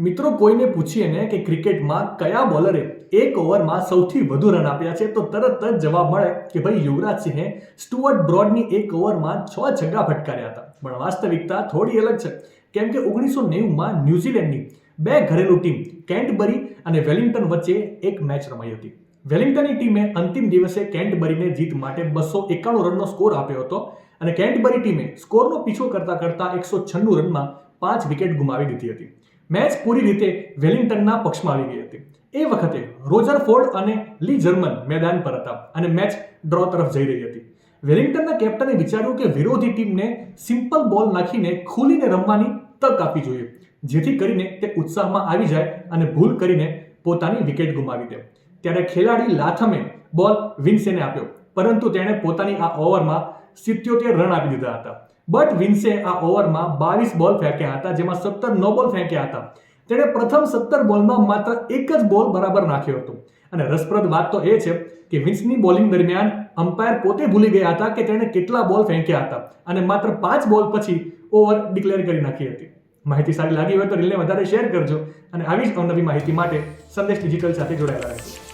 મિત્રો કોઈને પૂછીએ ને કે ક્રિકેટમાં કયા બોલરે એક ઓવરમાં સૌથી વધુ રન આપ્યા છે તો તરત જ જવાબ મળે કે ભાઈ યુવરાજ સિંહે સ્ટુઅર્ટ બ્રોડની એક ઓવરમાં 6 છગ્ગા ફટકાર્યા હતા. પણ વાસ્તવિકતા થોડી અલગ છે, કેમ કે 1990માં ન્યુઝીલેન્ડની બે ઘરેલુ ટીમ કેન્ટબરી અને વેલિંગ્ટન વચ્ચે એક મેચ રમાઈ હતી. વેલિંગ્ટનની ટીમે અંતિમ દિવસે કેન્ટબરીને જીત માટે 291 રનનો સ્કોર આપ્યો હતો અને કેન્ટબરી ટીમે સ્કોરનો પીછો કરતા 196 રનમાં 5 વિકેટ ગુમાવી દીધી હતી. મેચ પૂરી રીતે વેલિંગ્ટનના પક્ષમાં આવી ગઈ હતી. એ વખતે રોજર ફોર્ડ અને લી જર્મન મેદાન પર હતા અને મેચ ડ્રો તરફ જઈ રહી હતી. વેલિંગ્ટનના કેપ્ટને વિચાર્યું કે વિરોધી ટીમને સિમ્પલ બોલ નાખીને ખુલીને રમવાની તક આપવી જોઈએ, જેથી કરીને તે ઉત્સાહમાં આવી જાય અને ભૂલ કરીને પોતાની વિકેટ ગુમાવી દે. ત્યારે ખેલાડી લાથમે બોલ વિન્સેને આપ્યો, પરંતુ તેણે પોતાની આ ઓવરમાં 77 રન આપી દીધા હતા. બટ વિન્સે આ ઓવરમાં 22 બોલ ફેંક્યા હતા, જેમાં 17 નો બોલ ફેંક્યા હતા. તેણે પ્રથમ 17 બોલમાં માત્ર એક જ બોલ બરાબર નાખ્યો હતો. અને રસપ્રદ વાત તો એ છે કે વિન્સની બોલિંગ દરમિયાન અમ્પાયર પોતે ભૂલી ગયા હતા કે તેણે કેટલા બોલ ફેંક્યા હતા અને માત્ર 5 બોલ પછી ઓવર ડિક્લેર કરી નાખી હતી. માહિતી સારી લાગી હોય તો રીલને વધારે શેર કરજો અને આવી જ અવનવી માહિતી માટે સંદેશ ડિજિટલ સાથે જોડાયેલા રહેજો.